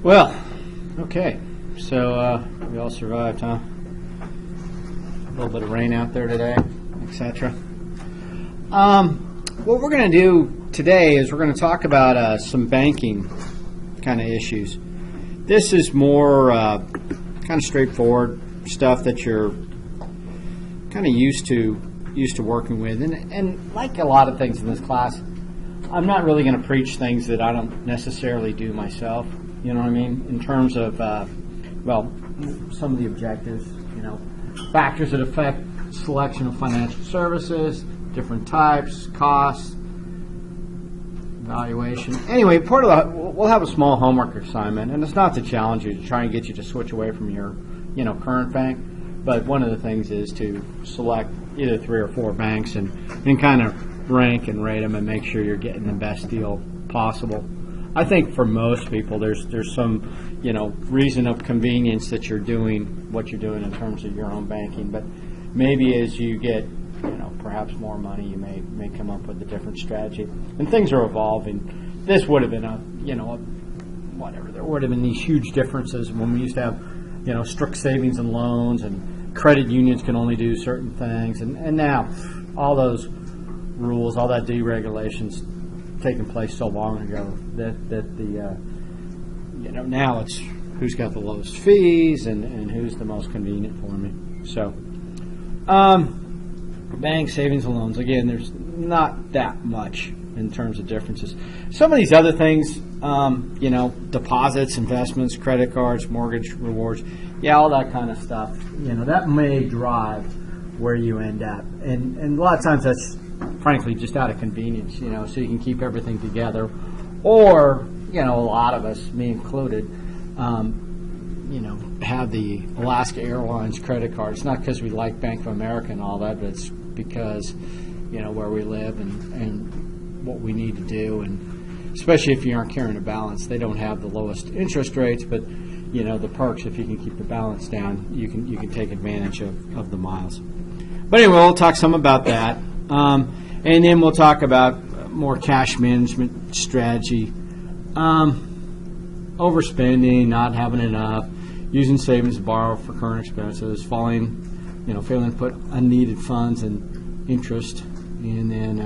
Well, okay. So we all survived, huh? A little bit of rain out there today, etc. What we're going to do today is we're going to talk about some banking kind of issues. This is more kind of straightforward stuff that you're kind of used to working with, and like a lot of things in this class, I'm not really going to preach things that I don't necessarily do myself. You know what I mean? In terms of, some of the objectives, factors that affect selection of financial services, different types, costs, valuation. Anyway, we'll have a small homework assignment, and it's not to challenge you, to try and get you to switch away from your, current bank. But one of the things is to select either 3 or 4 banks and kind of rank and rate them and make sure you're getting the best deal possible. I think for most people, there's some, reason of convenience that you're doing what you're doing in terms of your own banking. But maybe as you get, perhaps more money, you may come up with a different strategy. And things are evolving. This would have been there would have been these huge differences when we used to have, strict savings and loans, and credit unions can only do certain things. And now all those rules, all that deregulation's taken place so long ago that the now it's who's got the lowest fees and who's the most convenient for me. So bank savings and loans, again, there's not that much in terms of differences. Some of these other things, deposits, investments, credit cards, mortgage rewards, all that kind of stuff, that may drive where you end up. And a lot of times that's frankly just out of convenience, so you can keep everything together. Or, a lot of us, me included, have the Alaska Airlines credit card. It's not because we like Bank of America and all that, but it's because, where we live and what we need to do. And especially if you aren't carrying a balance, they don't have the lowest interest rates, but, the perks, if you can keep the balance down, you can take advantage of the miles. But anyway, we'll talk some about that. And then we'll talk about more cash management strategy, overspending, not having enough, using savings to borrow for current expenses, failing to put unneeded funds and interest, and then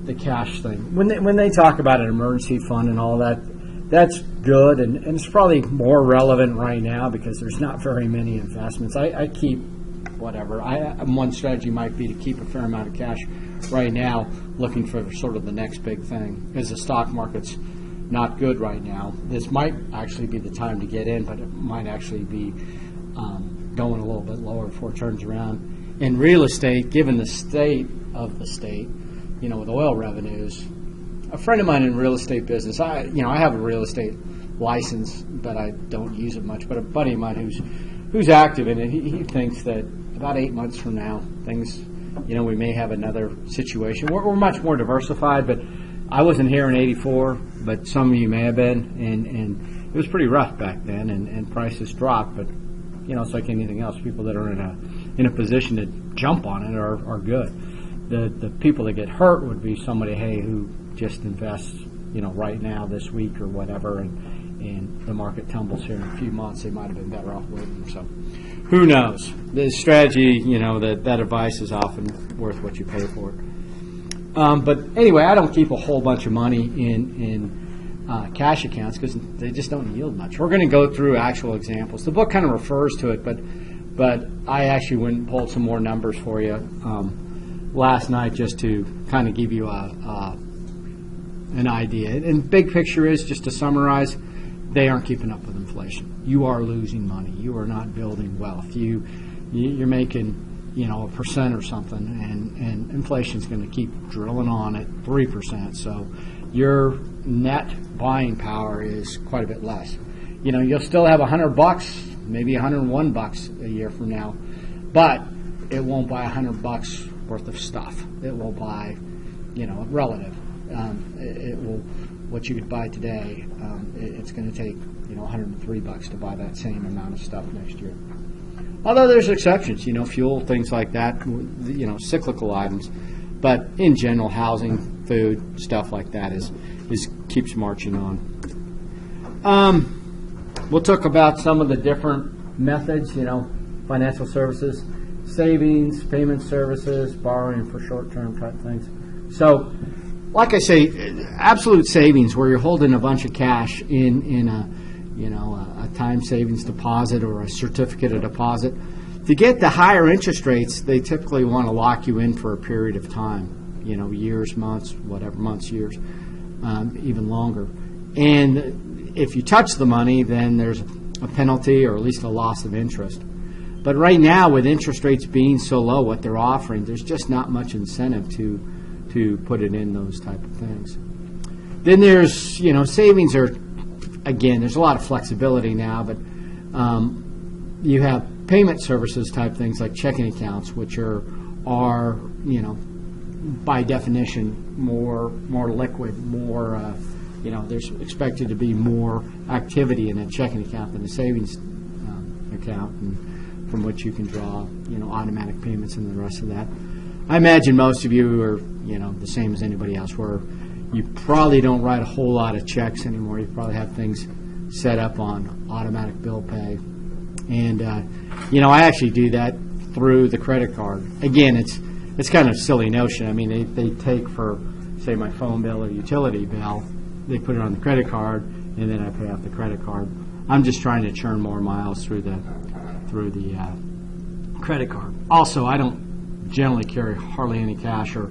the cash thing. When they talk about an emergency fund and all that, that's good, and it's probably more relevant right now because there's not very many investments. I keep whatever. One strategy might be to keep a fair amount of cash right now, looking for sort of the next big thing. As the stock market's not good right now, this might actually be the time to get in, but it might actually be going a little bit lower before it turns around. In real estate, given the state of the state, with oil revenues, a friend of mine in real estate business, I have a real estate license, but I don't use it much. But a buddy of mine who's active in it, he thinks that about 8 months from now, things, we may have another situation. We're much more diversified, but I wasn't here in '84, but some of you may have been, and it was pretty rough back then, and prices dropped. But it's like anything else. People that are in a position to jump on it are good. The people that get hurt would be somebody, who just invests, right now, this week or whatever, and the market tumbles here in a few months. They might have been better off waiting. So who knows? The strategy, that advice is often worth what you pay for it. But anyway, I don't keep a whole bunch of money in cash accounts because they just don't yield much. We're going to go through actual examples. The book kind of refers to it, but I actually went and pulled some more numbers for you last night just to kind of give you an idea. And big picture is, just to summarize, they aren't keeping up with inflation. You are losing money. You are not building wealth. You're making, 1% or something, and inflation's going to keep drilling on at 3%. So your net buying power is quite a bit less. You'll still have $100, maybe $101 a year from now, but it won't buy $100 worth of stuff. It will buy, relative. It will, what you could buy today, it's going to take, $103 to buy that same amount of stuff next year. Although there's exceptions, fuel, things like that, cyclical items. But in general, housing, food, stuff like that is keeps marching on. we'll talk about some of the different methods, financial services, savings, payment services, borrowing for short-term type things. So, like I say, absolute savings, where you're holding a bunch of cash in a time savings deposit or a certificate of deposit. To get the higher interest rates, they typically want to lock you in for a period of time, years, months, whatever, months, years, even longer. And if you touch the money, then there's a penalty or at least a loss of interest. But right now, with interest rates being so low, what they're offering, there's just not much incentive to put it in those type of things. Then there's, savings are, again, there's a lot of flexibility now, but you have payment services type things like checking accounts, which are by definition more liquid, more there's expected to be more activity in a checking account than a savings account, and from which you can draw automatic payments and the rest of that. I imagine most of you are the same as anybody else, where you probably don't write a whole lot of checks anymore. You probably have things set up on automatic bill pay. And, I actually do that through the credit card. Again, it's kind of a silly notion. I mean, they take for, say, my phone bill or utility bill, they put it on the credit card, and then I pay off the credit card. I'm just trying to churn more miles through the credit card. Also, I don't generally carry hardly any cash, or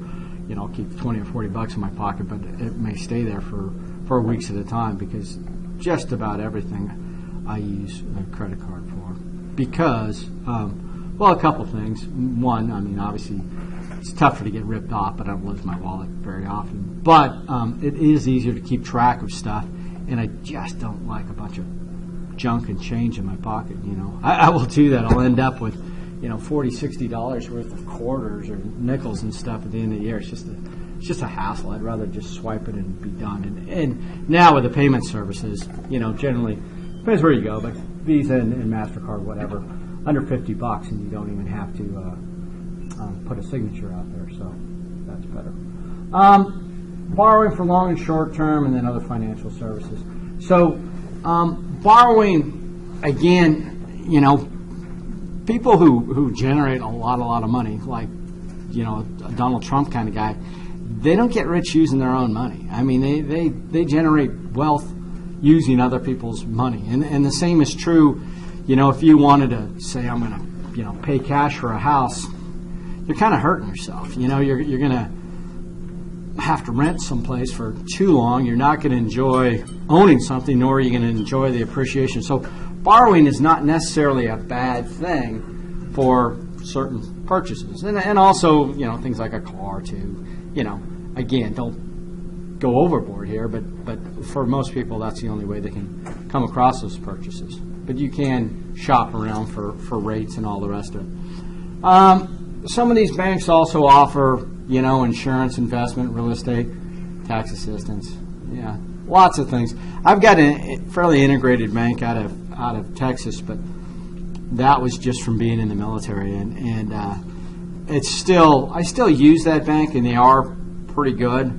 I'll keep 20 or 40 bucks in my pocket, but it may stay there for weeks at a time, because just about everything I use a credit card for. Because, a couple things. One, obviously, it's tougher to get ripped off, but I don't lose my wallet very often. But it is easier to keep track of stuff, and I just don't like a bunch of junk and change in my pocket. I will do that. I'll end up with $40, $60 worth of quarters or nickels and stuff at the end of the year. It's just a hassle. I'd rather just swipe it and be done. And now with the payment services, generally, depends where you go, but Visa and MasterCard, whatever, under $50, and you don't even have to put a signature out there, so that's better. Borrowing for long and short term, and then other financial services. So borrowing, again, people who generate a lot of money, like a Donald Trump kind of guy, they don't get rich using their own money. I mean, they generate wealth using other people's money, and the same is true. If you wanted to say, I'm going to pay cash for a house, you're kind of hurting yourself. You're going to have to rent someplace for too long. You're not going to enjoy owning something, nor are you going to enjoy the appreciation. So borrowing is not necessarily a bad thing for certain purchases, and also things like a car too. Again, don't go overboard here, but for most people, that's the only way they can come across those purchases. But you can shop around for rates and all the rest of it. Some of these banks also offer insurance, investment, real estate, tax assistance. Yeah, lots of things. I've got a fairly integrated bank out of Texas, but that was just from being in the military, and I still use that bank, and they are pretty good,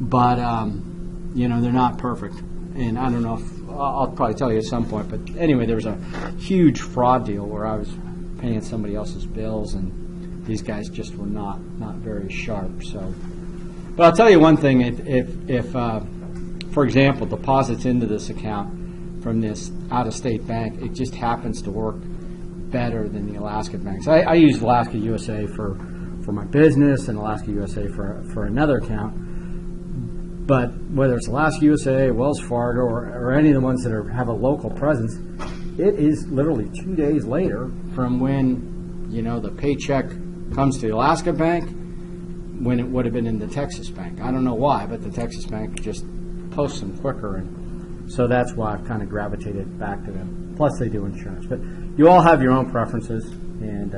but they're not perfect. And I don't know if I'll probably tell you at some point, but anyway, there was a huge fraud deal where I was paying somebody else's bills, and these guys just were not very sharp. So, but I'll tell you one thing: if for example, deposits into this account from this out-of-state bank, it just happens to work better than the Alaska banks. I use Alaska USA for my business and Alaska USA for another account. But whether it's Alaska USA, Wells Fargo, or any of the ones that have a local presence, it is literally 2 days later from when the paycheck comes to the Alaska bank when it would have been in the Texas bank. I don't know why, but the Texas bank just posts them quicker, and so that's why I've kind of gravitated back to them. Plus, they do insurance, but you all have your own preferences, and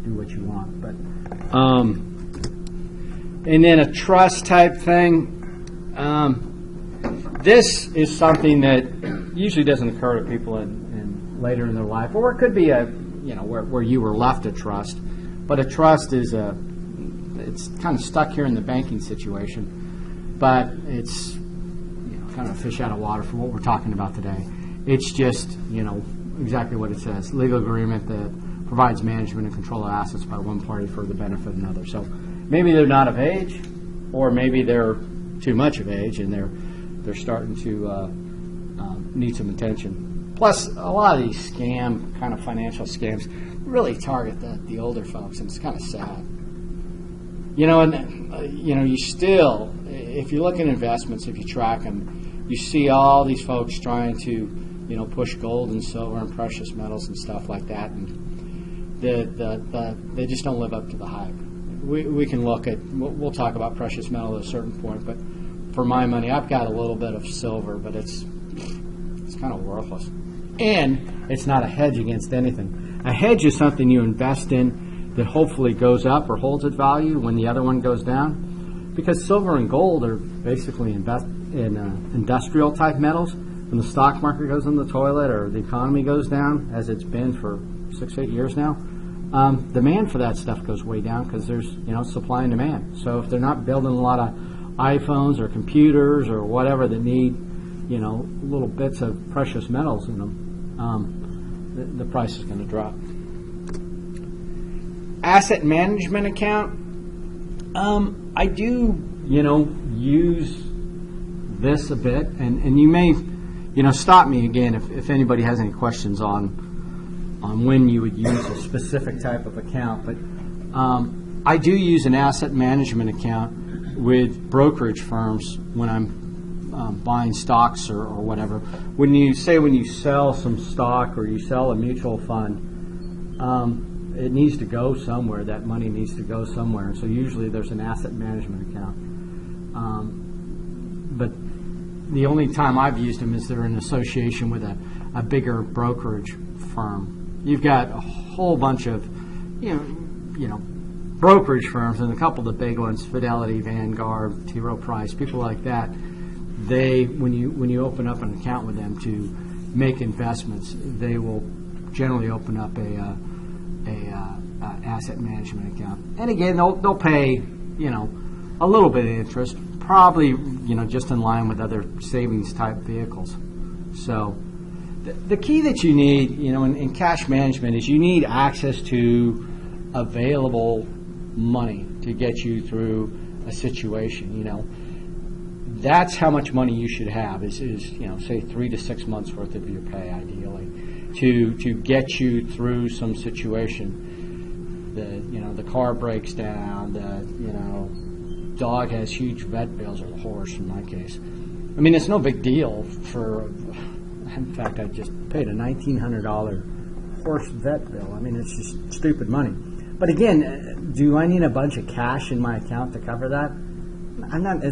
do what you want. But and then a trust type thing. This is something that usually doesn't occur to people in later in their life, or it could be where you were left a trust. But a trust is it's kind of stuck here in the banking situation, but it's kind of a fish out of water for what we're talking about today. It's just, exactly what it says, legal agreement that provides management and control of assets by one party for the benefit of another. So maybe they're not of age, or maybe they're too much of age and they're starting to need some attention. Plus, a lot of these kind of financial scams really target the older folks, and it's kind of sad. You still, if you look at investments, if you track them, you see all these folks trying to, push gold and silver and precious metals and stuff like that, and they just don't live up to the hype. We can look at, we'll talk about precious metal at a certain point, but for my money, I've got a little bit of silver, but it's kind of worthless. And it's not a hedge against anything. A hedge is something you invest in that hopefully goes up or holds its value when the other one goes down. Because silver and gold are basically industrial type metals. When the stock market goes in the toilet or the economy goes down, as it's been for 6-8 years now, demand for that stuff goes way down because there's supply and demand. So if they're not building a lot of iPhones or computers or whatever that need little bits of precious metals in them, the price is going to drop. Asset management account. I do, use this a bit, and you may, stop me again if anybody has any questions on when you would use a specific type of account. But I do use an asset management account with brokerage firms when I'm buying stocks or whatever. When you sell some stock or you sell a mutual fund, it needs to go somewhere. That money needs to go somewhere. So usually there's an asset management account. But the only time I've used them is they're in association with a bigger brokerage firm. You've got a whole bunch of, brokerage firms, and a couple of the big ones, Fidelity, Vanguard, T. Rowe Price, people like that. When you open up an account with them to make investments, they will generally open up a asset management account. And again, they'll pay a little bit of interest, probably just in line with other savings type vehicles. So the key that you need in cash management is you need access to available money to get you through a situation. That's how much money you should have is say 3 to 6 months worth of your pay ideally to get you through some situation. The car breaks down, the dog has huge vet bills, or the horse in my case. I mean, it's no big deal in fact, I just paid a $1,900 horse vet bill. I mean, it's just stupid money. But again, do I need a bunch of cash in my account to cover that?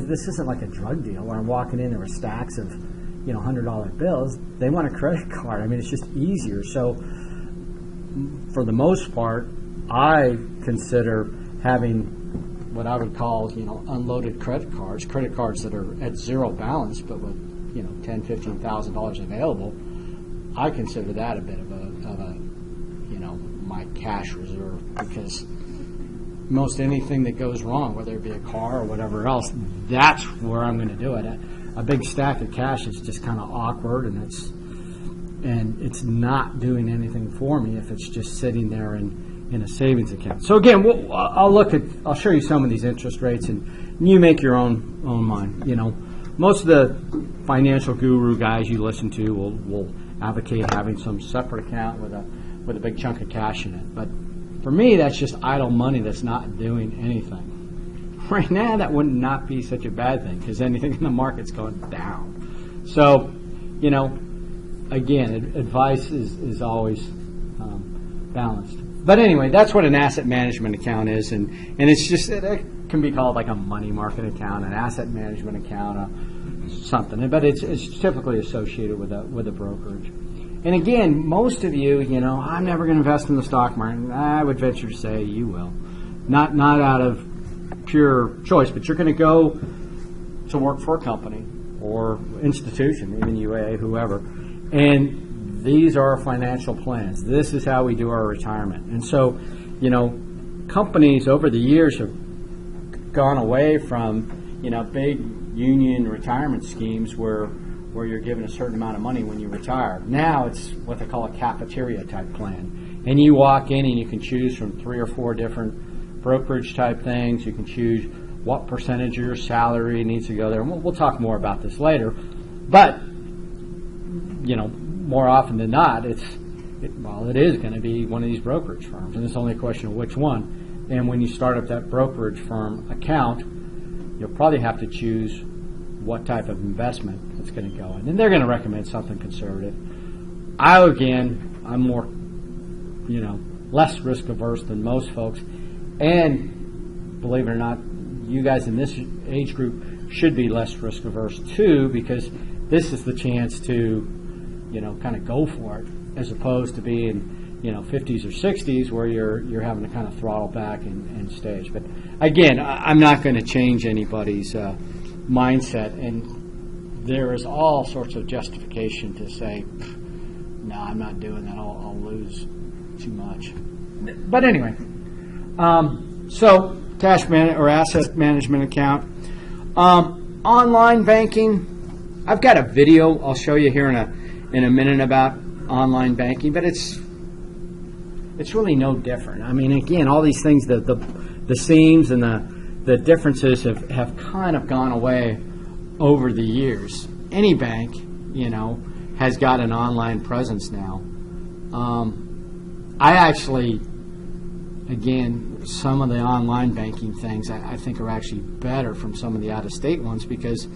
This isn't like a drug deal where I'm walking in, there are stacks of, $100 bills. They want a credit card. I mean, it's just easier. So for the most part, I consider having what I would call, unloaded credit cards that are at zero balance, but with, $10,000, $15,000 available. I consider that a bit of a my cash reserve, because most anything that goes wrong, whether it be a car or whatever else, that's where I'm going to do it. A big stack of cash is just kind of awkward, and it's not doing anything for me if it's just sitting there in a savings account. So again, I'll show you some of these interest rates, and you make your own mind. Most of the financial guru guys you listen to will advocate having some separate account with a big chunk of cash in it. But for me, that's just idle money that's not doing anything. Right now, that would not be such a bad thing because anything in the market's going down. So, again, advice is always balanced. But anyway, that's what an asset management account is, and it's just, it can be called like a money market account, an asset management account, something. But it's typically associated with a brokerage. And again, most of you, I'm never going to invest in the stock market. I would venture to say you will. Not out of pure choice, but you're going to go to work for a company or institution, even UAA, whoever. And these are our financial plans. This is how we do our retirement. And so, companies over the years have gone away from, big union retirement schemes where you're given a certain amount of money when you retire. Now it's what they call a cafeteria type plan. And you walk in and you can choose from 3 or 4 different brokerage type things. You can choose what percentage of your salary needs to go there. And we'll talk more about this later. But, more often than not, it is going to be one of these brokerage firms. And it's only a question of which one. And when you start up that brokerage firm account, you'll probably have to choose what type of investment it's going to go in. And they're going to recommend something conservative. I'm more, less risk averse than most folks. And believe it or not, you guys in this age group should be less risk averse too, because this is the chance to, kind of go for it, as opposed to being, 50s or 60s where you're having to kind of throttle back and stage. But again, I'm not going to change anybody's mindset, and there is all sorts of justification to say, no, I'm not doing that. I'll lose too much. But anyway, so cash or asset management account, online banking. I've got a video I'll show you here in a minute about online banking, but it's really no different. I mean, again, all these things, the seams and the differences have kind of gone away over the years. Any bank, has got an online presence now. I actually, again, some of the online banking things I think are actually better from some of the out-of-state ones because,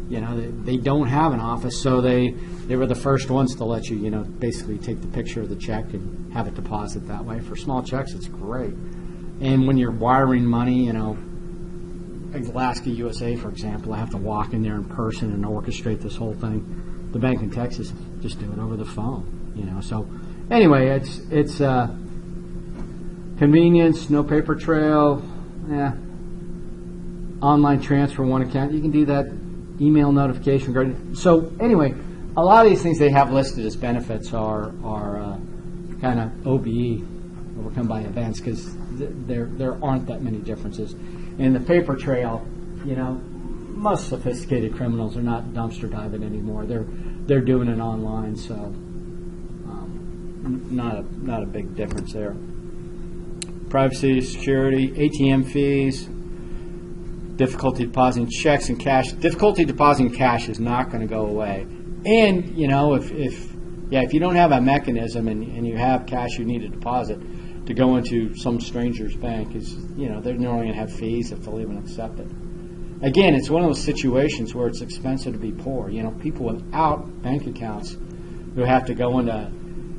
they don't have an office, so they were the first ones to let you, basically take the picture of the check and have it deposit that way. For small checks, it's great. And when you're wiring money, Alaska USA, for example, I have to walk in there in person and orchestrate this whole thing. The bank in Texas just do it over the phone, So anyway, it's convenience, no paper trail, online transfer one account. You can do that, email notification. So anyway, a lot of these things they have listed as benefits are kind of OBE, overcome by events, because there aren't that many differences. In the paper trail, most sophisticated criminals are not dumpster diving anymore. They're doing it online, so not a big difference there. Privacy, security, ATM fees, difficulty depositing checks and cash. Difficulty depositing cash is not going to go away. And if you don't have a mechanism and you have cash you need to deposit to go into some stranger's bank, they're normally going to have fees if they'll even accept it. Again, it's one of those situations where it's expensive to be poor. People without bank accounts who have to go into,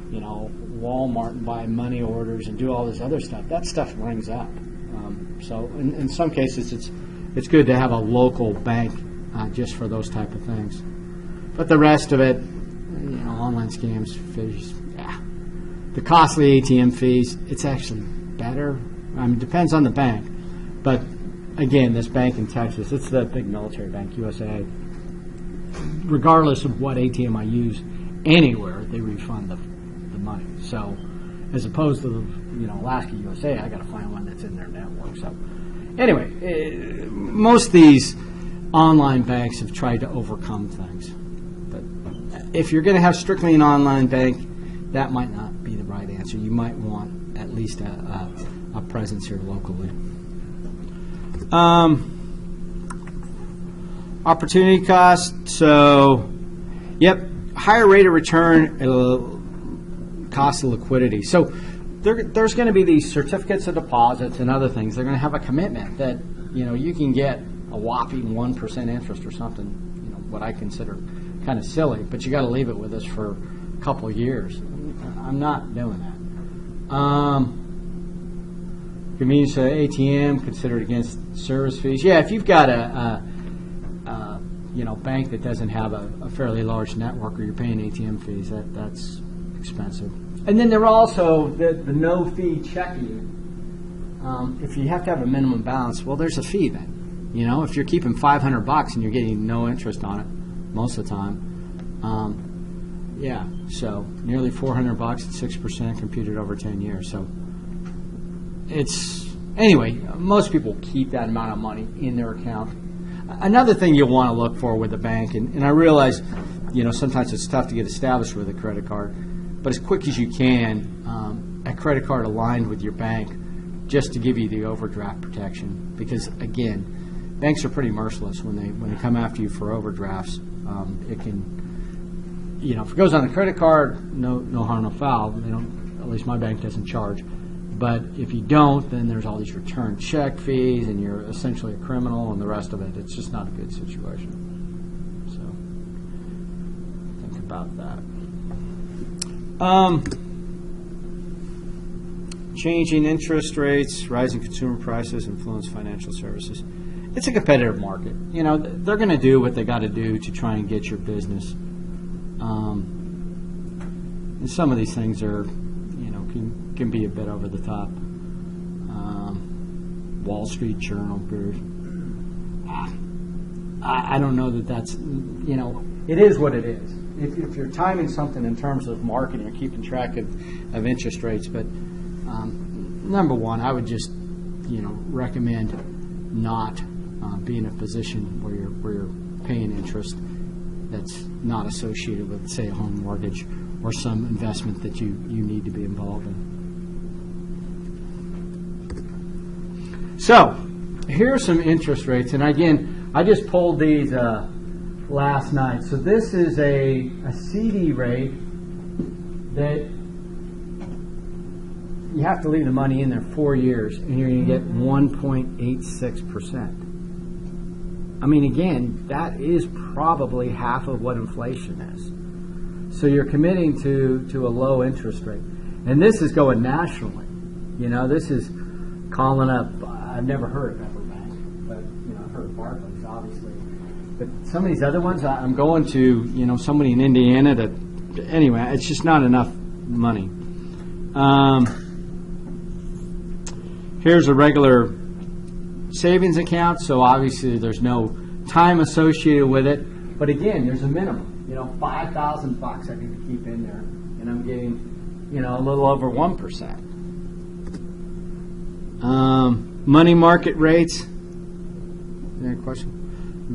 Walmart and buy money orders and do all this other stuff. That stuff rings up. So in some cases, it's good to have a local bank just for those type of things. But the rest of it, online scams, fees, the costly ATM fees, it's actually better. It depends on the bank. But again, this bank in Texas, it's the big military bank, USA. Regardless of what ATM I use anywhere, they refund the money. So as opposed to Alaska USA, I got to find one that's in their network. So anyway, most of these online banks have tried to overcome things. But if you're going to have strictly an online bank, that might not be the right answer. You might want at least a presence here locally. Opportunity cost. So, higher rate of return, cost of liquidity. So there's going to be these certificates of deposits and other things. They're going to have a commitment that you can get a whopping 1% interest or something. What I consider kind of silly, but you got to leave it with us for a couple of years. I'm not doing that. Convenience ATM considered against service fees. Yeah, if you've got a bank that doesn't have a fairly large network, or you're paying ATM fees, that's expensive. And then there are also the no-fee checking. If you have to have a minimum balance, well, there's a fee then. If you're keeping $500 and you're getting no interest on it most of the time, so nearly $400 at 6% computed over 10 years. So anyway, most people keep that amount of money in their account. Another thing you'll want to look for with a bank, and I realize, sometimes it's tough to get established with a credit card, but as quick as you can, a credit card aligned with your bank just to give you the overdraft protection. Because again, banks are pretty merciless when they come after you for overdrafts. It can, if it goes on the credit card, no harm, no foul. They don't. At least my bank doesn't charge. But if you don't, then there's all these return check fees, and you're essentially a criminal, and the rest of it. It's just not a good situation. So think about that. Changing interest rates, rising consumer prices influence financial services. It's a competitive market. They're going to do what they got to do to try and get your business. And some of these things are, can be a bit over the top. Wall Street Journal group. I don't know that's, it is what it is. If you're timing something in terms of marketing, you're keeping track of interest rates. But number one, I would just, recommend not be in a position where you're paying interest that's not associated with, say, a home mortgage or some investment that you need to be involved in. So here are some interest rates, and again, I just pulled these last night. So this is a CD rate that you have to leave the money in there 4 years, and you're going to get 1.86%. I mean, again, that is probably half of what inflation is. So you're committing to a low interest rate. And this is going nationally. This is calling up, I've never heard of Everbank, but I've heard of Barclays, obviously. But some of these other ones, I'm going to, somebody in Indiana anyway, it's just not enough money. Here's a regular savings account, so obviously there's no time associated with it. But again, there's a minimum. $5,000 I need to keep in there, and I'm getting, a little over 1%. Money market rates. Any question?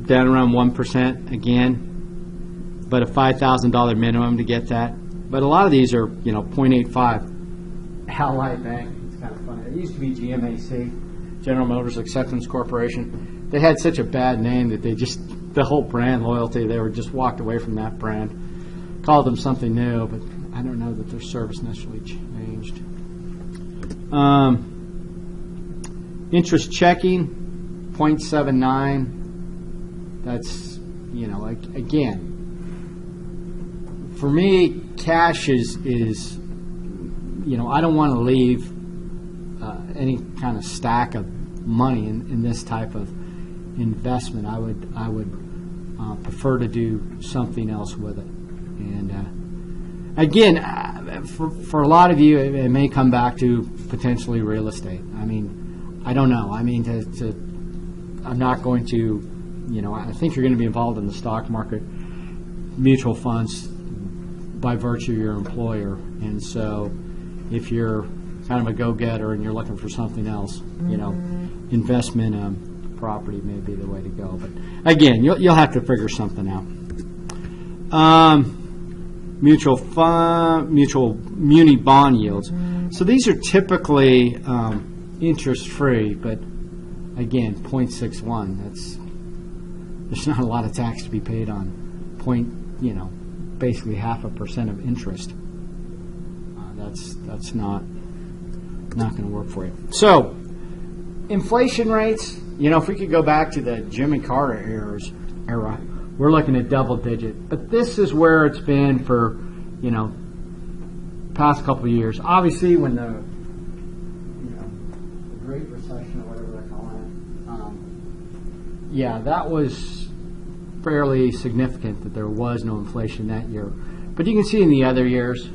Down around 1% again, but a $5,000 minimum to get that. But a lot of these are, 0.85. Ally Bank. It's kind of funny. It used to be GMAC, General Motors Acceptance Corporation. They had such a bad name that the whole brand loyalty, they were just walked away from that brand. Called them something new, but I don't know that their service necessarily changed. Interest checking, 0.79. That's, again, for me, cash is I don't want to leave any kind of stack of money in this type of investment. I would prefer to do something else with it. And again, for a lot of you, it may come back to potentially real estate. I mean, I don't know. I mean, I'm not going to, I think you're going to be involved in the stock market, mutual funds, by virtue of your employer. And so if you're kind of a go-getter and you're looking for something else, investment property may be the way to go. But again, you'll have to figure something out. Mutual muni bond yields. So these are typically interest-free, but again, 0.61. There's not a lot of tax to be paid on basically 0.5% of interest. That's not going to work for you. So inflation rates. If we could go back to the Jimmy Carter era, we're looking at double digit. But this is where it's been for, past couple of years. Obviously, when the Great Recession or whatever they're calling it, that was fairly significant that there was no inflation that year. But you can see in the other years,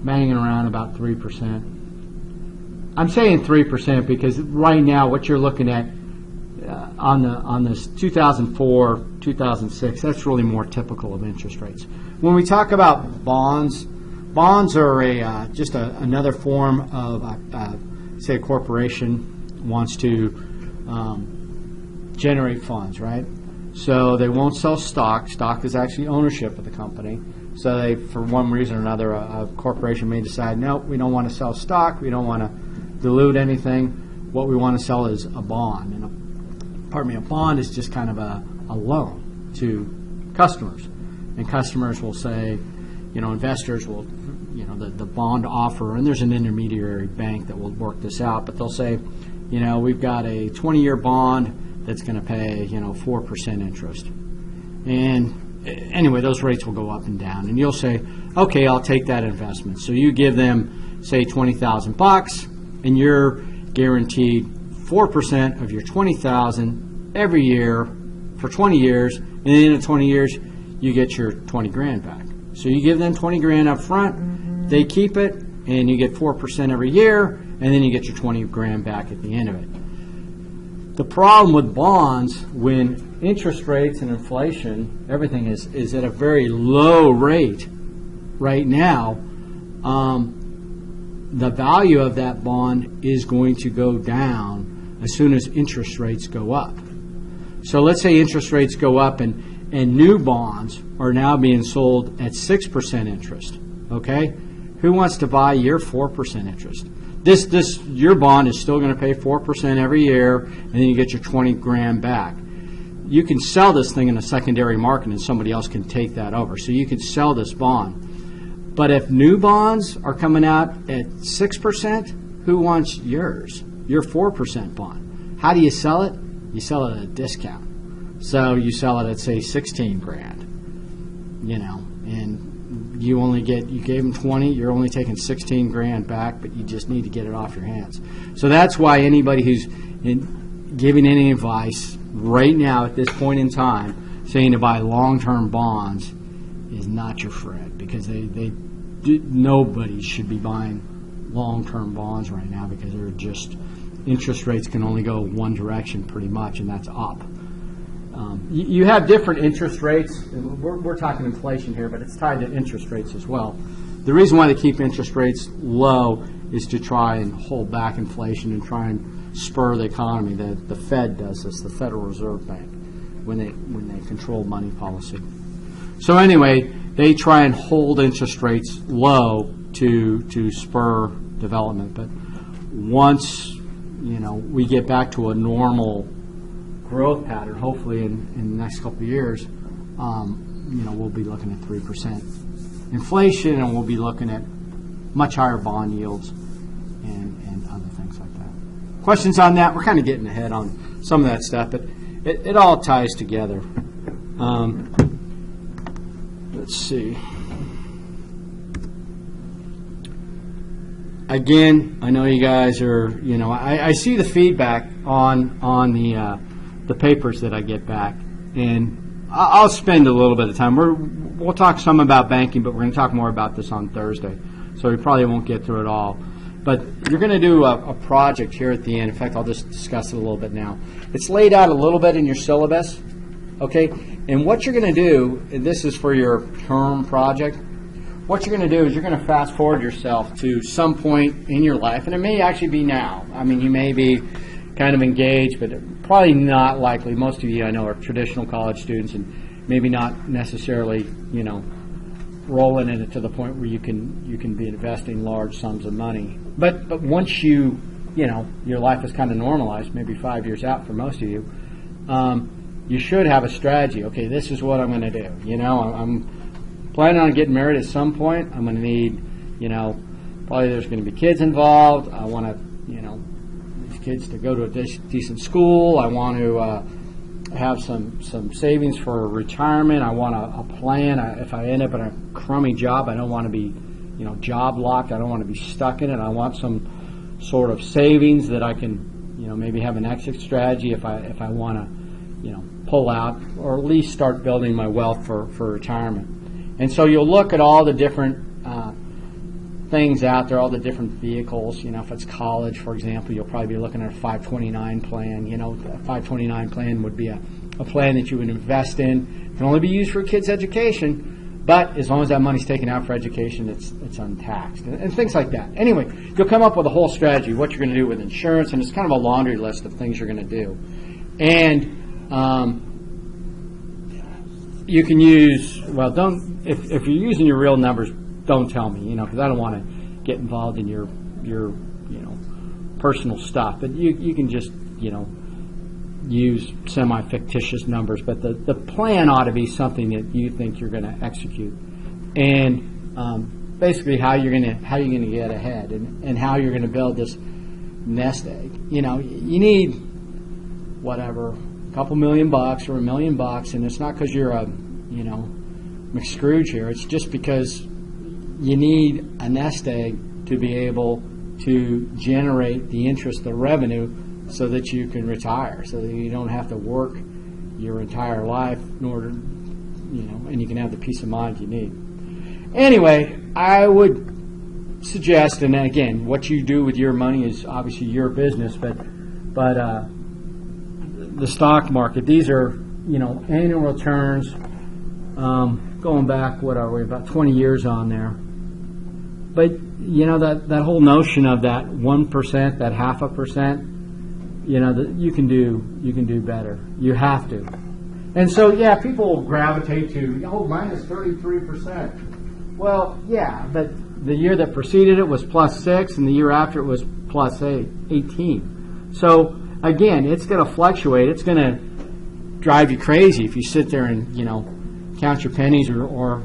banging around about 3%. I'm saying 3% because right now what you're looking at on this 2004, 2006, that's really more typical of interest rates. When we talk about bonds are just another form of, say, a corporation wants to generate funds, right? So they won't sell stock. Stock is actually ownership of the company. So they, for one reason or another, a corporation may decide, no, we don't want to sell stock. We don't want to dilute anything. What we want to sell is a bond. And a bond is just kind of a loan to customers. And customers will say, investors will, the bond offer, and there's an intermediary bank that will work this out, but they'll say, we've got a 20-year bond that's going to pay, 4% interest. And anyway, those rates will go up and down. And you'll say, okay, I'll take that investment. So you give them, say, $20,000, and you're guaranteed 4% of your $20,000 every year for 20 years, and in the 20 years, you get your 20 grand back. So you give them 20 grand up front, they keep it, and you get 4% every year, and then you get your 20 grand back at the end of it. The problem with bonds, when interest rates and inflation, everything is at a very low rate right now, the value of that bond is going to go down as soon as interest rates go up. So let's say interest rates go up and new bonds are now being sold at 6% interest. Okay? Who wants to buy your 4% interest? Your bond is still going to pay 4% every year, and then you get your 20 grand back. You can sell this thing in a secondary market, and somebody else can take that over. So you can sell this bond. But if new bonds are coming out at 6%, who wants yours? Your 4% bond. How do you sell it? You sell it at a discount. So you sell it at, say, 16 grand, and you gave them 20, you're only taking 16 grand back, but you just need to get it off your hands. So that's why anybody who's giving any advice right now at this point in time saying to buy long-term bonds is not your friend, because nobody should be buying long-term bonds right now, because they're just, interest rates can only go one direction pretty much, and that's up. You have different interest rates. We're talking inflation here, but it's tied to interest rates as well. The reason why they keep interest rates low is to try and hold back inflation and try and spur the economy. The Fed does this, the Federal Reserve Bank, when they control money policy. So anyway, they try and hold interest rates low to spur development. But once we get back to a normal growth pattern, hopefully in the next couple of years, we'll be looking at 3% inflation, and we'll be looking at much higher bond yields and other things like that. Questions on that? We're kind of getting ahead on some of that stuff, but it all ties together. Let's see. Again, I know you guys are, I see the feedback on the papers that I get back, and I'll spend a little bit of time. We'll talk some about banking, but we're going to talk more about this on Thursday, so we probably won't get through it all. But you're going to do a project here at the end. In fact, I'll just discuss it a little bit now. It's laid out a little bit in your syllabus, okay? And what you're going to do, and this is for your term project, what you're going to do is you're going to fast forward yourself to some point in your life, and it may actually be now. I mean, you may be kind of engaged, but probably not likely. Most of you I know are traditional college students, and maybe not necessarily, rolling in it to the point where you can be investing large sums of money. But once your life is kind of normalized, maybe 5 years out for most of you, you should have a strategy. Okay, this is what I'm going to do. I'm planning on getting married at some point. I'm going to need, probably there's going to be kids involved. I want to, these kids to go to a decent school. I want to have some savings for retirement. I want a plan. If I end up in a crummy job, I don't want to be, job locked. I don't want to be stuck in it. I want some sort of savings that I can, maybe have an exit strategy if I want to, pull out, or at least start building my wealth for retirement. And so you'll look at all the different things out there, all the different vehicles. If it's college, for example, you'll probably be looking at a 529 plan. A 529 plan would be a plan that you would invest in. It can only be used for a kid's education, but as long as that money's taken out for education, it's untaxed, and things like that. Anyway, you'll come up with a whole strategy, what you're going to do with insurance, and it's kind of a laundry list of things you're going to do. And You can use, well, don't, if you're using your real numbers, don't tell me, because I don't want to get involved in your personal stuff. But you can just, use semi-fictitious numbers. But the plan ought to be something that you think you're going to execute, and basically how you're going to get ahead, and how you're going to build this nest egg. You need whatever, a couple $1 million or $1 million, and it's not because you're a McScrooge here. It's just because you need a nest egg to be able to generate the interest, the revenue, so that you can retire, so that you don't have to work your entire life in order, and you can have the peace of mind you need. Anyway, I would suggest, and again, what you do with your money is obviously your business, but the stock market, these are, annual returns, going back, what are we, about 20 years on there. But, that whole notion of that 1%, that 0.5%, you can do better. You have to. And so, yeah, people will gravitate to, minus 33%. Well, yeah, but the year that preceded it was plus 6, and the year after it was plus 18. So, again, it's going to fluctuate. It's going to drive you crazy if you sit there and, count your pennies or,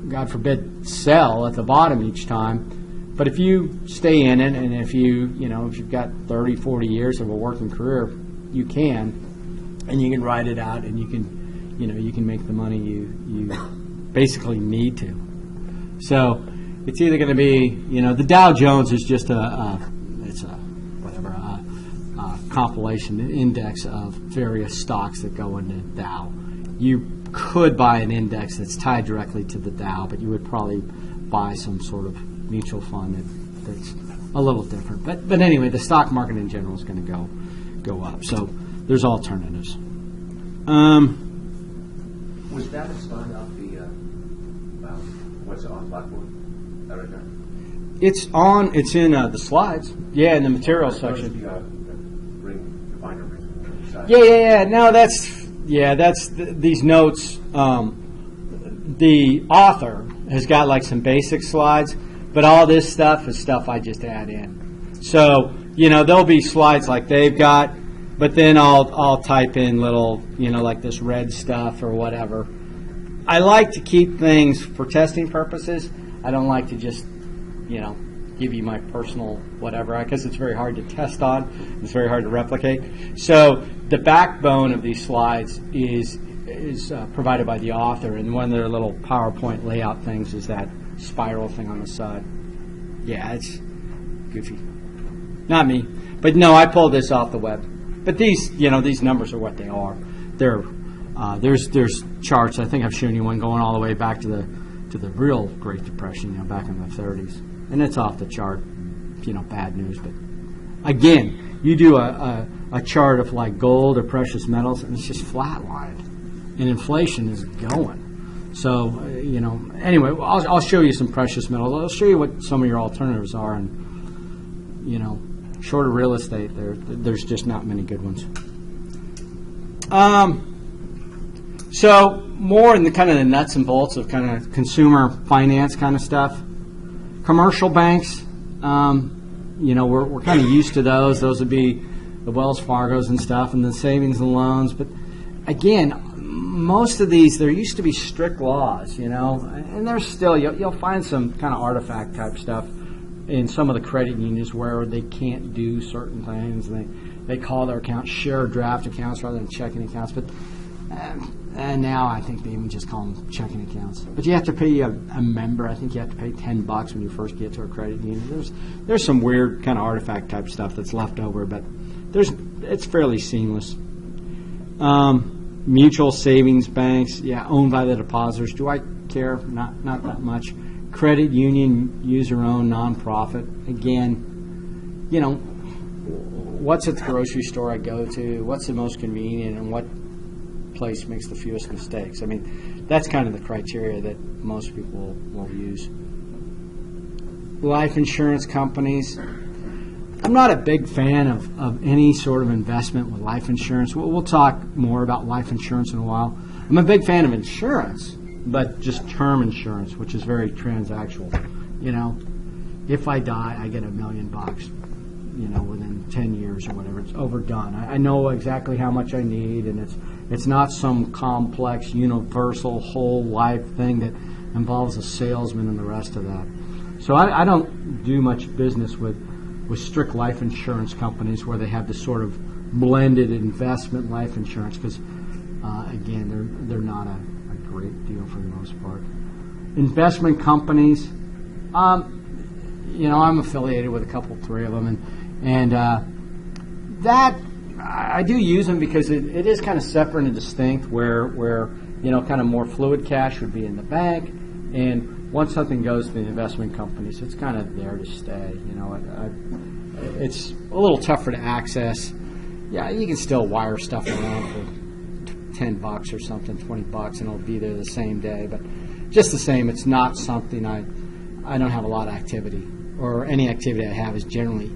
God forbid, sell at the bottom each time. But if you stay in it, and if you've got 30, 40 years of a working career, you can, and you can ride it out, and you can make the money you basically need to. So it's either going to be, the Dow Jones is just a compilation, an index of various stocks that go into Dow. You could buy an index that's tied directly to the Dow, but you would probably buy some sort of mutual fund that's a little different. But anyway, the stock market in general is going to go up. So there's alternatives. Was that a slide off the what's on Blackboard? It's in the slides. Yeah, in the materials section. Yeah. No, that's these notes. The author has got like some basic slides, but all this stuff is stuff I just add in. So, there'll be slides like they've got, but then I'll type in little, like this red stuff or whatever. I like to keep things for testing purposes. I don't like to just, give you my personal whatever, because it's very hard to test on. It's very hard to replicate. So the backbone of these slides is provided by the author, and one of their little PowerPoint layout things is that spiral thing on the side. Yeah, it's goofy. Not me. But no, I pulled this off the web. But these numbers are what they are. There's charts. I think I've shown you one going all the way back to the real Great Depression, back in the 30s. And it's off the chart. Bad news. But again, you do a chart of like gold or precious metals, and it's just flatlined. And inflation is going. So, anyway, I'll show you some precious metals. I'll show you what some of your alternatives are. And, short of real estate, there's just not many good ones. So, more in the kind of the nuts and bolts of kind of consumer finance kind of stuff. Commercial banks, we're kind of used to those. Those would be the Wells Fargos and stuff, and the savings and loans. But, again, most of these, there used to be strict laws, and there's still, you'll find some kind of artifact type stuff in some of the credit unions where they can't do certain things. And they call their accounts share draft accounts rather than checking accounts. But and now I think they even just call them checking accounts. But you have to pay a member. I think you have to pay $10 when you first get to a credit union. There's some weird kind of artifact type stuff that's left over, but it's fairly seamless. Mutual savings banks, owned by the depositors. Do I care? Not that much. Credit union, use your own nonprofit. Again, what's at the grocery store I go to? What's the most convenient, and what place makes the fewest mistakes? I mean, that's kind of the criteria that most people will use. Life insurance companies. I'm not a big fan of any sort of investment with life insurance. We'll talk more about life insurance in a while. I'm a big fan of insurance, but just term insurance, which is very transactional. You know, if I die, I get $1 million, you know, within 10 years or whatever. It's overdone. I know exactly how much I need, and it's not some complex, universal, whole life thing that involves a salesman and the rest of that. So I don't do much business with strict life insurance companies where they have this sort of blended investment life insurance because, again, they're not a great deal for the most part. Investment companies, you know, I'm affiliated with a couple, 3 of them, and that I do use them because it is kind of separate and distinct where you know, kind of more fluid cash would be in the bank, and once something goes to the investment companies, it's kind of there to stay. You know, it's a little tougher to access. Yeah, you can still wire stuff around for $10 or something, $20, and it'll be there the same day. But just the same, it's not something I don't have a lot of activity, or any activity I have is generally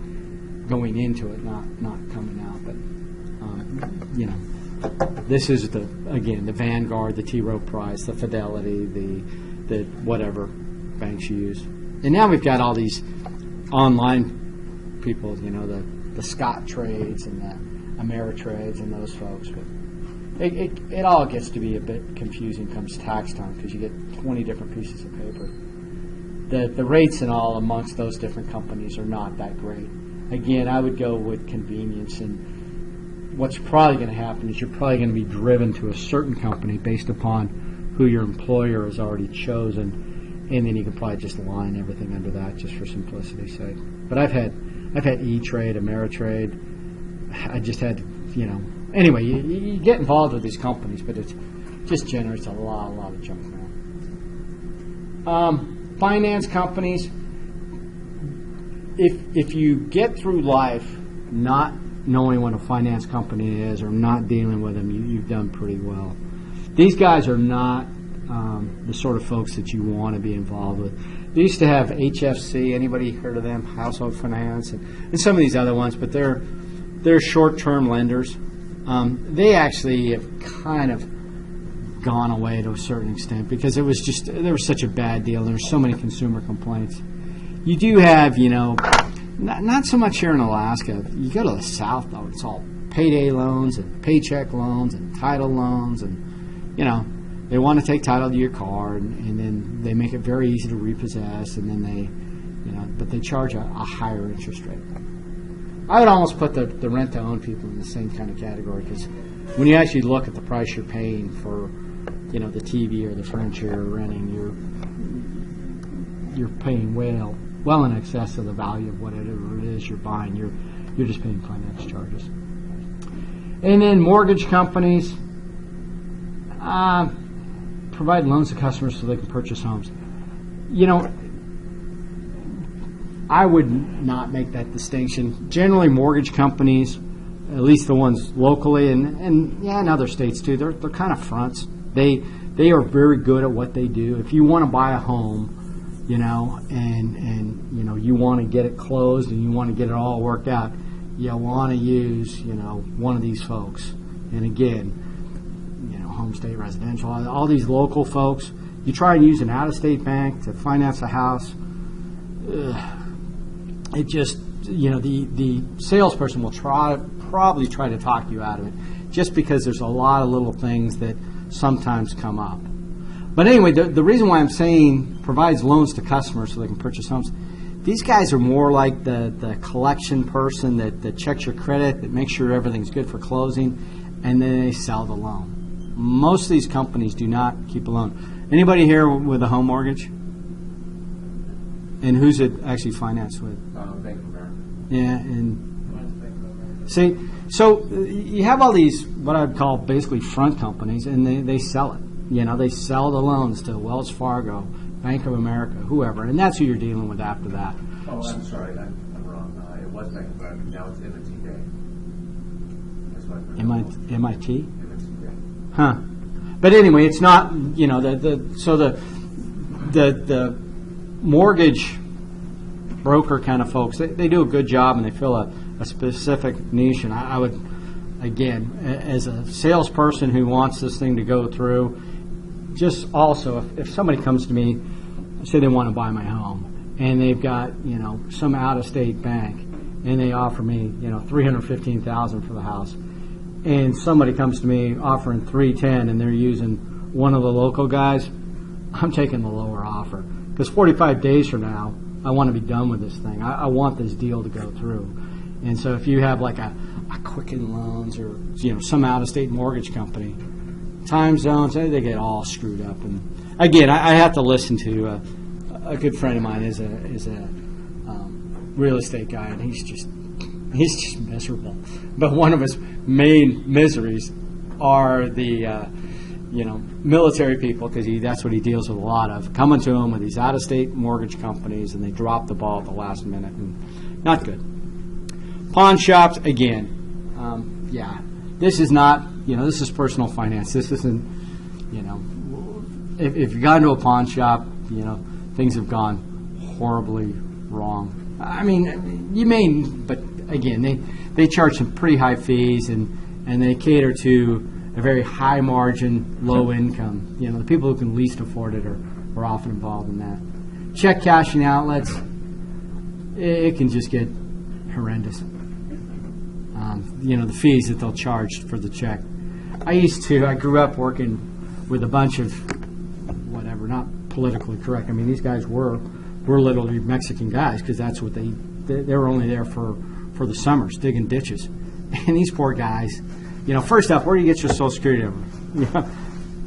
going into it, not coming out. But you know, this is the Vanguard, the T. Rowe Price, the Fidelity, the whatever banks you use. And now we've got all these online people, you know, the Scott Trades and the Ameritrades and those folks. But it all gets to be a bit confusing comes tax time because you get 20 different pieces of paper. The rates and all amongst those different companies are not that great. Again, I would go with convenience, and what's probably going to happen is you're probably going to be driven to a certain company based upon who your employer has already chosen, and then you can probably just line everything under that just for simplicity's sake. But I've had E-Trade, Ameritrade. I just had, you know. Anyway, you get involved with these companies, but it just generates a lot of junk mail. Finance companies. If you get through life not knowing what a finance company is or not dealing with them, you've done pretty well. These guys are not the sort of folks that you want to be involved with. They used to have HFC. Anybody heard of them? Household Finance and some of these other ones, but they're short-term lenders. They actually have kind of gone away to a certain extent because there was such a bad deal. There were so many consumer complaints. You do have, you know, not so much here in Alaska. You go to the South, though, it's all payday loans and paycheck loans and title loans, and you know, they want to take title to your car, and then they make it very easy to repossess, and then but they charge a higher interest rate. I would almost put the rent-to-own people in the same kind of category because when you actually look at the price you're paying for, you know, the TV or the furniture you're renting, you're paying well in excess of the value of whatever it is you're buying. You're just paying finance charges. And then mortgage companies provide loans to customers so they can purchase homes. You know, I would not make that distinction. Generally, mortgage companies, at least the ones locally and in other states too, they're kind of fronts. They are very good at what they do. If you want to buy a home, you know, and you know you want to get it closed and you want to get it all worked out, you want to use, you know, one of these folks. And again, you know, Home State Residential, all these local folks. You try and use an out-of-state bank to finance a house. It just, you know, the salesperson will probably try to talk you out of it, just because there's a lot of little things that sometimes come up. But anyway, the reason why I'm saying provides loans to customers so they can purchase homes, these guys are more like the collection person that checks your credit, that makes sure everything's good for closing, and then they sell the loan. Most of these companies do not keep a loan. Anybody here with a home mortgage? And who's it actually financed with? Bank of America. Yeah, and see, so you have all these what I'd call basically front companies, and they sell it. You know, they sell the loans to Wells Fargo, Bank of America, whoever, and that's who you're dealing with after that. Oh, I'm sorry, I'm wrong. It was Bank of America. Now it's M&T Bank. That's what MIT? M&T Bank. Huh. But anyway, it's not, you know, the mortgage broker kind of folks, they do a good job and they fill a specific niche. And I would, again, as a salesperson who wants this thing to go through, just also, if somebody comes to me, say they want to buy my home, and they've got, some out-of-state bank, and they offer me, $315,000 for the house, and somebody comes to me offering $310,000, and they're using one of the local guys, I'm taking the lower offer, because 45 days from now, I want to be done with this thing. I want this deal to go through. And so if you have like a Quicken Loans or some out-of-state mortgage company, time zones, they get all screwed up. And again, I have to listen to a good friend of mine is a real estate guy, and he's just miserable. But one of his main miseries are the military people, because that's what he deals with a lot of, coming to him with these out-of-state mortgage companies, and they drop the ball at the last minute, and not good. Pawn shops, again, this is not, this is personal finance. This isn't, if you've gone to a pawn shop, things have gone horribly wrong. I mean, you may, but again, they charge some pretty high fees, and they cater to a very high margin, low income. The people who can least afford it are often involved in that. Check cashing outlets, it can just get horrendous. The fees that they'll charge for the check. I grew up working with a bunch of whatever, not politically correct. I mean, these guys were literally Mexican guys, because that's what they were only there for the summers, digging ditches. And these poor guys, first off, where do you get your Social Security number?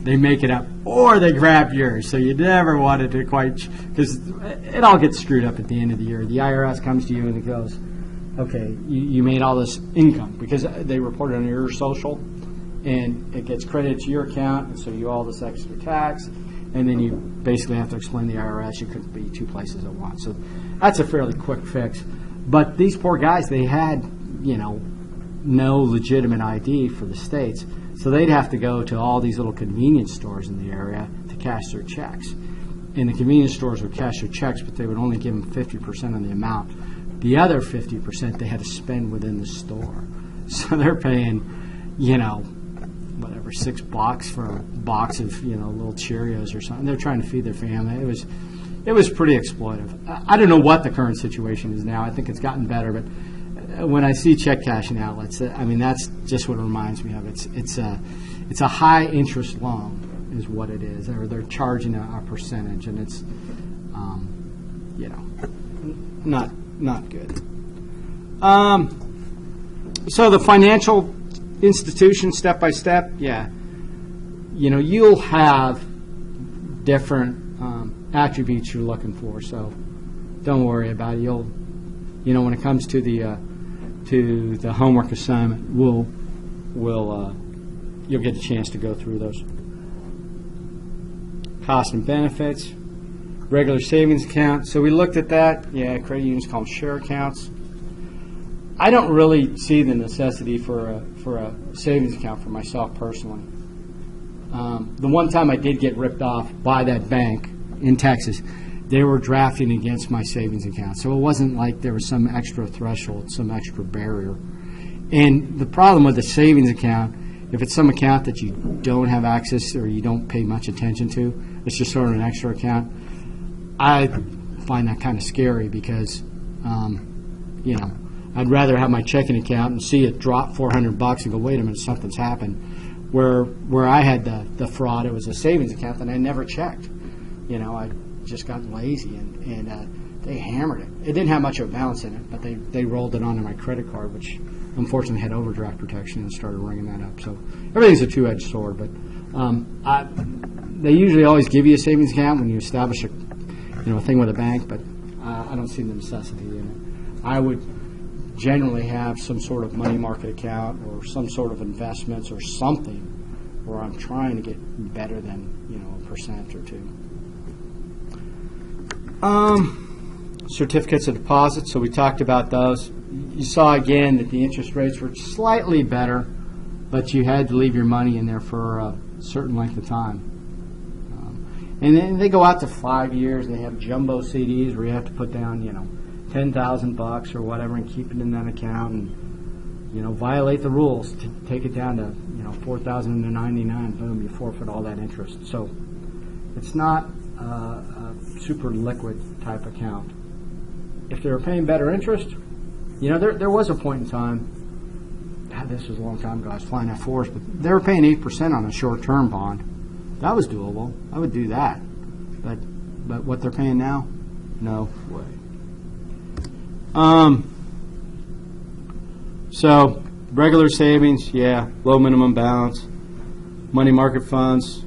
They make it up, or they grab yours. So you never wanted to quite, because it all gets screwed up at the end of the year. The IRS comes to you and it goes, okay, you made all this income, because they report it on your social, and it gets credited to your account, and so you owe all this extra tax, and then you basically have to explain to the IRS you couldn't be two places at once. So that's a fairly quick fix. But these poor guys, they had, no legitimate ID for the states, so they'd have to go to all these little convenience stores in the area to cash their checks. And the convenience stores would cash their checks, but they would only give them 50% of the amount. The other 50% they had to spend within the store. So they're paying, whatever, $6 for a box of, little Cheerios or something. They're trying to feed their family. It was pretty exploitive. I don't know what the current situation is now. I think it's gotten better, but when I see check cashing outlets, I mean, that's just what it reminds me of. It's a high interest loan is what it is. They're charging a percentage, and it's not good. So the financial institution, step by step, you'll have different attributes you're looking for. So don't worry about it. You'll, when it comes to the homework assignment, you'll get a chance to go through those. Cost and benefits, regular savings account. So we looked at that. Credit unions call them share accounts. I don't really see the necessity for a savings account for myself personally. The one time I did get ripped off by that bank in Texas, they were drafting against my savings account. So it wasn't like there was some extra threshold, some extra barrier. And the problem with the savings account, if it's some account that you don't have access or you don't pay much attention to, it's just sort of an extra account, I find that kind of scary, because, I'd rather have my checking account and see it drop $400 and go, wait a minute, something's happened. Where I had the fraud, it was a savings account that I never checked. I just got lazy, and they hammered it. It didn't have much of a balance in it, but they rolled it onto my credit card, which unfortunately had overdraft protection, and started ringing that up. So everything's a two-edged sword, but they usually always give you a savings account when you establish a thing with a bank, but I don't see the necessity in it. I would generally have some sort of money market account or some sort of investments or something where I'm trying to get better than 1% or 2%. Certificates of deposit. So we talked about those. You saw again that the interest rates were slightly better, but you had to leave your money in there for a certain length of time. And then they go out to 5 years, and they have jumbo CDs where you have to put down, $10,000 or whatever and keep it in that account and, violate the rules to take it down to, $4,099, boom, you forfeit all that interest. So it's not a super liquid type account. If they were paying better interest, there was a point in time, this was a long time ago, I was flying F4s, but they were paying 8% on a short-term bond. That was doable. I would do that. But what they're paying now, no way. So regular savings, yeah, low minimum balance. Money market funds,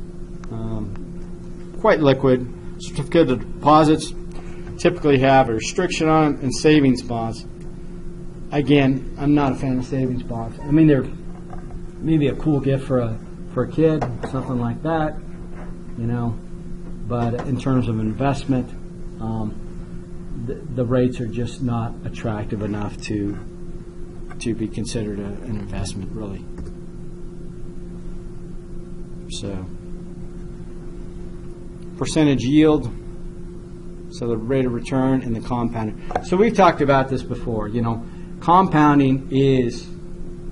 quite liquid. Certificate of deposits typically have a restriction on them, and savings bonds. Again, I'm not a fan of savings bonds. I mean, they're maybe a cool gift for a kid, something like that, But in terms of investment, the rates are just not attractive enough to be considered an investment, really. So, percentage yield, so the rate of return and the compounding. So we've talked about this before. Compounding is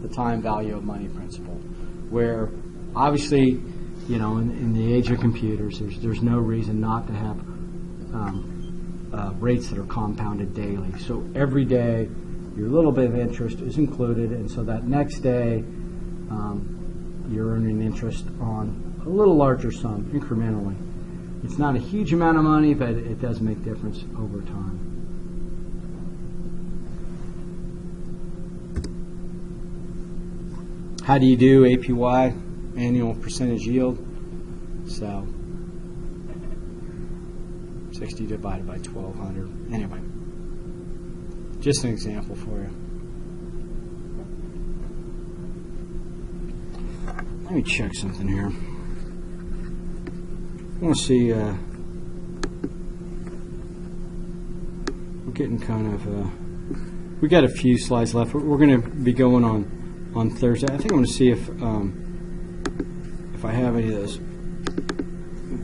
the time value of money principle, where obviously, in the age of computers, there's no reason not to have rates that are compounded daily. So every day, your little bit of interest is included, and so that next day, you're earning interest on a little larger sum incrementally. It's not a huge amount of money, but it does make difference over time. How do you do APY, annual percentage yield? So 60 divided by 1,200. Anyway, just an example for you. Let me check something here. I want to see, we're getting kind of, we got a few slides left. We're going to be going on Thursday. I think I'm going to see if I have any of those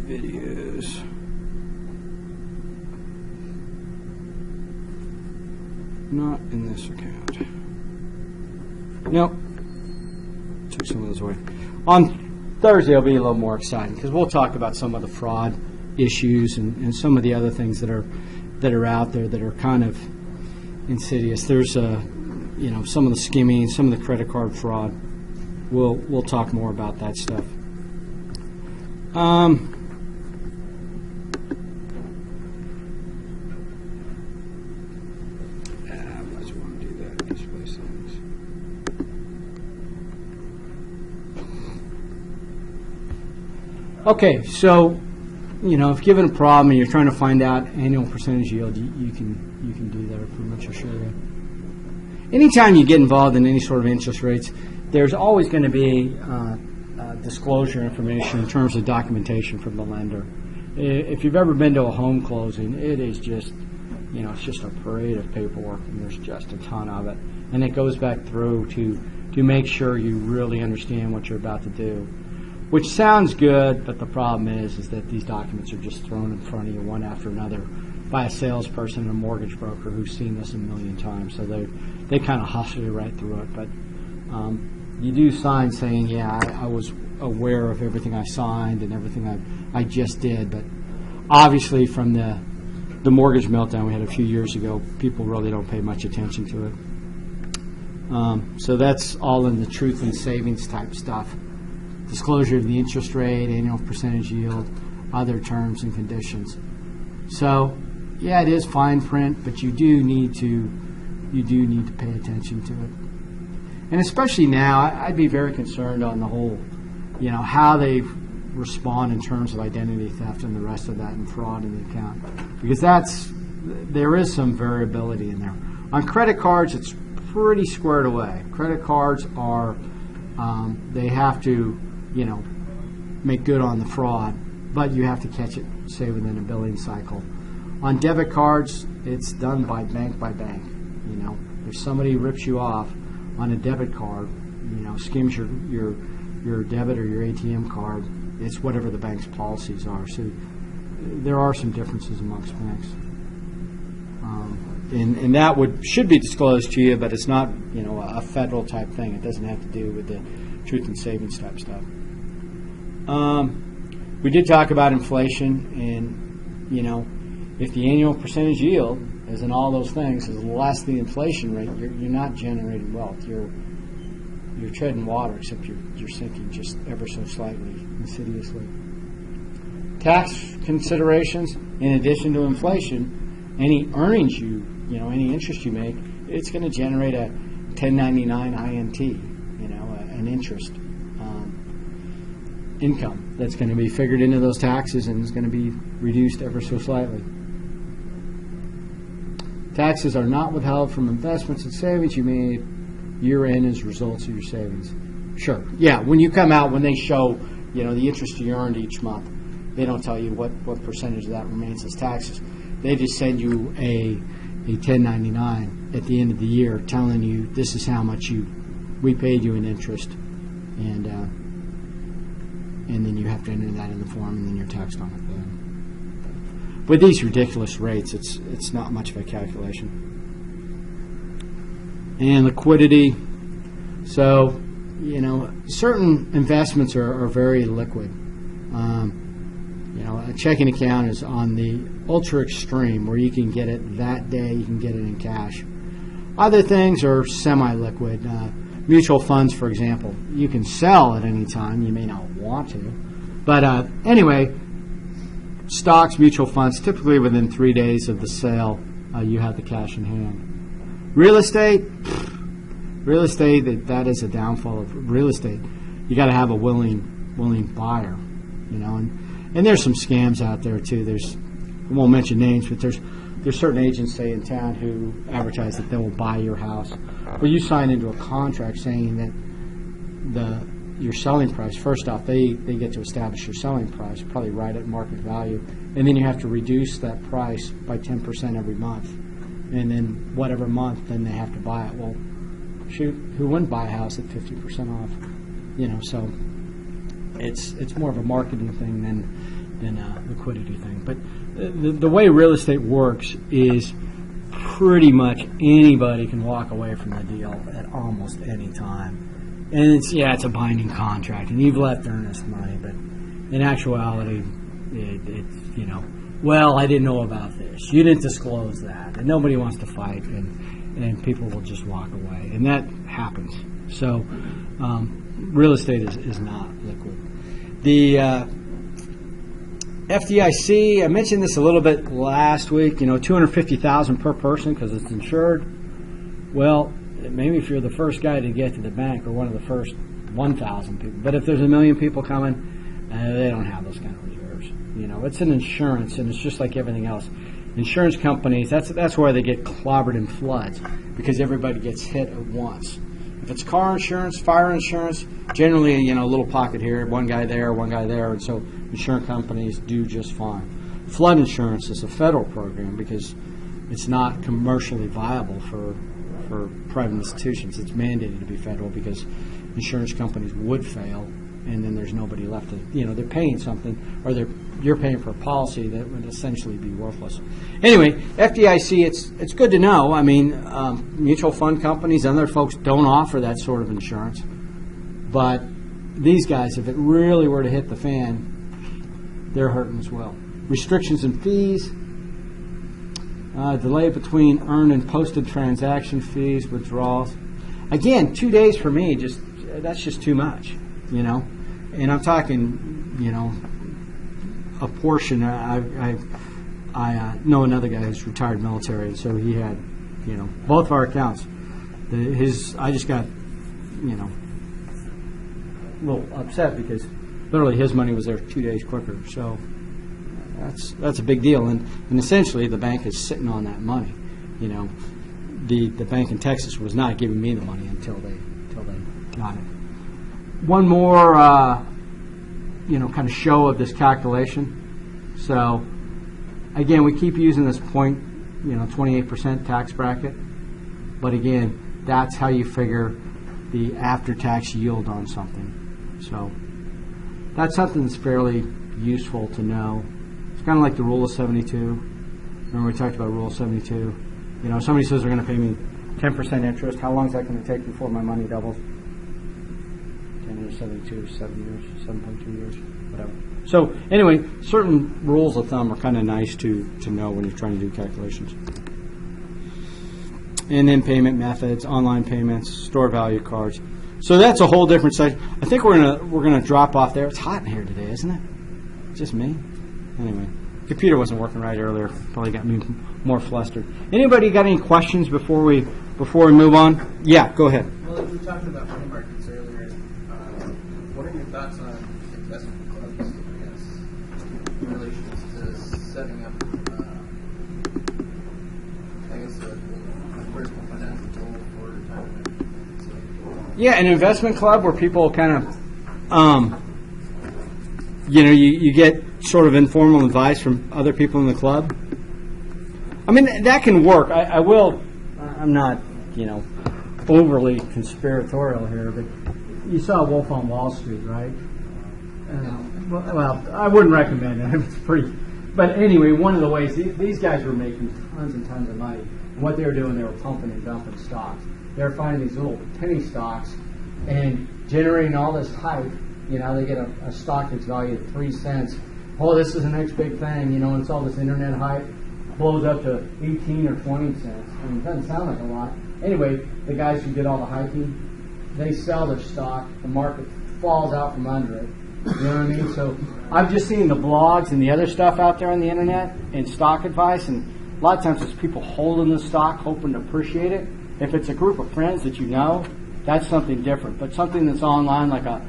videos. Not in this account. Nope. Took some of those away. On Thursday, it'll be a little more exciting because we'll talk about some of the fraud issues and some of the other things that are out there that are kind of insidious. There's some of the skimming, some of the credit card fraud. We'll talk more about that stuff. I just want to do that. Display settings. Okay, so if given a problem and you're trying to find out annual percentage yield, you can do that. I pretty much assure you. Anytime you get involved in any sort of interest rates, there's always going to be disclosure information in terms of documentation from the lender. If you've ever been to a home closing, it is just, it's just a parade of paperwork, and there's just a ton of it. And it goes back through to make sure you really understand what you're about to do. Which sounds good, but the problem is that these documents are just thrown in front of you one after another by a salesperson and a mortgage broker who's seen this a million times. So they kind of hustle you right through it. But you do sign saying, yeah, I was aware of everything I signed and everything I just did. But obviously from the mortgage meltdown we had a few years ago, people really don't pay much attention to it. So that's all in the truth and savings type stuff. Disclosure of the interest rate, annual percentage yield, other terms and conditions. So, yeah, it is fine print, but you do need to pay attention to it. And especially now, I'd be very concerned on the whole, how they respond in terms of identity theft and the rest of that and fraud in the account, because there is some variability in there. On credit cards, it's pretty squared away. Credit cards are they have to make good on the fraud, but you have to catch it, say, within a billing cycle. On debit cards, it's done by bank. If somebody rips you off on a debit card, skims your debit or your ATM card, it's whatever the bank's policies are. So there are some differences amongst banks. and that should be disclosed to you, but it's not, a federal type thing. It doesn't have to do with the truth in savings type stuff. We did talk about inflation, and if the annual percentage yield, as in all those things, is less than the inflation rate, you're not generating wealth. You're treading water, except you're sinking just ever so slightly, insidiously. Tax considerations, in addition to inflation, any earnings any interest you make, it's going to generate a 1099 INT, an interest income that's going to be figured into those taxes and is going to be reduced ever so slightly. Taxes are not withheld from investments and savings you made year-end as results of your savings. Sure. Yeah, when you come out, when they show, the interest you earned each month, they don't tell you what percentage of that remains as taxes. They just send you a 1099 at the end of the year telling you this is how much we paid you in interest, and then you have to enter that in the form, and then you're taxed on it then. With these ridiculous rates, it's not much of a calculation. And liquidity. So, certain investments are very liquid. A checking account is on the ultra extreme where you can get it that day, you can get it in cash. Other things are semi-liquid. Mutual funds, for example, you can sell at any time. You may not want to. But anyway, stocks, mutual funds, typically within 3 days of the sale, you have the cash in hand. Real estate, that is a downfall of real estate. You got to have a willing buyer, and there's some scams out there too. I won't mention names, but there's certain agents, say, in town who advertise that they will buy your house. Well, you sign into a contract saying that your selling price, first off, they get to establish your selling price, probably right at market value, and then you have to reduce that price by 10% every month. And then whatever month, then they have to buy it. Well, shoot, who wouldn't buy a house at 50% off? So it's more of a marketing thing than a liquidity thing. But the way real estate works is pretty much anybody can walk away from the deal at almost any time. And it's a binding contract, and you've left earnest money, but in actuality, well, I didn't know about this. You didn't disclose that, and nobody wants to fight, and people will just walk away, and that happens. So, real estate is not liquid. The FDIC, I mentioned this a little bit last week. $250,000 per person because it's insured. Well, maybe if you're the first guy to get to the bank or one of the first 1,000 people. But if there's 1 million people coming, they don't have those kind of reserves. It's an insurance, and it's just like everything else. Insurance companies, that's where they get clobbered in floods because everybody gets hit at once. If it's car insurance, fire insurance, generally, a little pocket here, one guy there, and so insurance companies do just fine. Flood insurance is a federal program because it's not commercially viable for private institutions. It's mandated to be federal because insurance companies would fail, and then there's nobody left to, they're paying something, or you're paying for a policy that would essentially be worthless. Anyway, FDIC, it's good to know. I mean, mutual fund companies and other folks don't offer that sort of insurance, but these guys, if it really were to hit the fan, they're hurting as well. Restrictions and fees, delay between earned and posted transaction fees, withdrawals. Again, 2 days for me, that's just too much, And I'm talking, a portion. I know another guy who's retired military, and so he had, both of our accounts. I just got, a little upset because literally his money was there 2 days quicker. So that's a big deal, and essentially the bank is sitting on that money. The bank in Texas was not giving me the money until they got it. One more, kind of show of this calculation. So, again, we keep using this 28% tax bracket, but again, that's how you figure the after-tax yield on something. So, that's something that's fairly useful to know. It's kind of like the rule of 72. Remember we talked about rule of 72? You know, somebody says they're going to pay me 10% interest. How long is that going to take before my money doubles? 10 years, 72, 7 years, 7.2 years, whatever. So anyway, certain rules of thumb are kind of nice to know when you're trying to do calculations. And then payment methods, online payments, store value cards. So that's a whole different section. I think we're gonna drop off there. It's hot in here today, isn't it? Just me? Anyway, computer wasn't working right earlier. Probably got me more flustered. Anybody got any questions before we move on? Yeah, go ahead. Well, like we were talking about money markets earlier. What are your thoughts on investment clubs, I guess, in relation to setting up, I guess, a personal financial goal for retirement? So, Yeah, an investment club where people kind of, you get sort of informal advice from other people in the club. I mean, that can work. I'm not, overly conspiratorial here, but you saw Wolf on Wall Street, right? Well, I wouldn't recommend it. It's pretty. But anyway, one of the ways, these guys were making tons and tons of money. And what they were doing, they were pumping and dumping stocks. They were finding these little penny stocks and generating all this hype. They get a stock that's valued at 3 cents. Oh, this is the next big thing, and it's all this internet hype. Blows up to 18 or 20 cents. I mean, it doesn't sound like a lot. Anyway, the guys who did all the hyping, they sell their stock. The market falls out from under it. You know what I mean? So I've just seen the blogs and the other stuff out there on the internet and stock advice, and a lot of times it's people holding the stock, hoping to appreciate it. If it's a group of friends that you know, that's something different. But something that's online, like a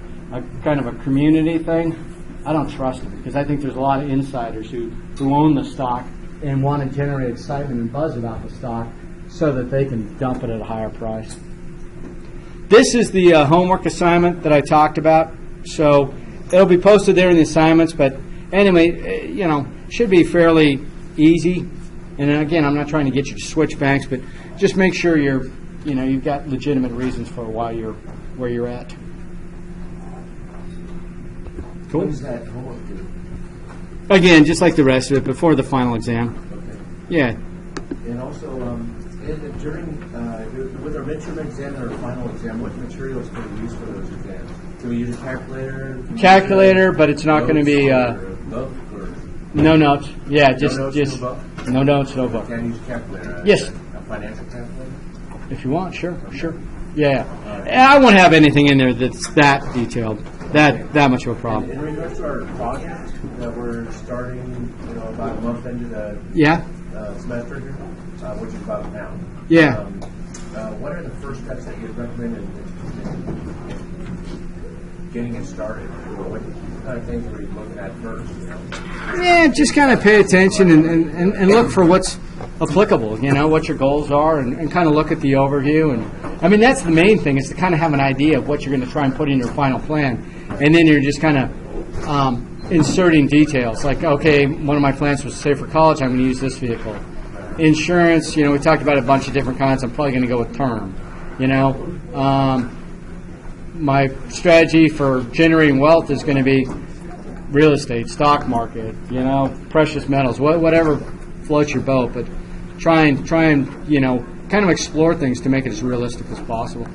kind of a community thing, I don't trust it, because I think there's a lot of insiders who own the stock and want to generate excitement and buzz about the stock so that they can dump it at a higher price. This is the homework assignment that I talked about. So it'll be posted there in the assignments, but anyway, should be fairly easy. And again, I'm not trying to get you to switch banks, but just make sure you've got legitimate reasons for why you're where you're at. Cool. What does that homework do? Again, just like the rest of it, before the final exam. Okay. Yeah. And also, with our midterm exam and our final exam, what materials can we use for those exams? Can we use a calculator? Calculator, but it's not going to be book or no notes. Yeah, just no notes, no book. Can I use a calculator? Yes. A financial calculator? If you want, sure. Yeah. And I won't have anything in there that's that detailed, that much of a problem. In regards to our project that we're starting, about a month into the semester here, which is about now. Yeah. What are the first steps that you'd recommend in getting it started? What kind of things are you looking at first? Yeah, just kind of pay attention and look for what's applicable, what your goals are, and kind of look at the overview. And I mean, that's the main thing, is to kind of have an idea of what you're going to try and put in your final plan. And then you're just kind of inserting details. Like, okay, one of my plans was to save for college, I'm going to use this vehicle. Insurance, we talked about a bunch of different kinds. I'm probably going to go with term. My strategy for generating wealth is going to be real estate, stock market, precious metals, whatever floats your boat. But try and kind of explore things to make it as realistic as possible.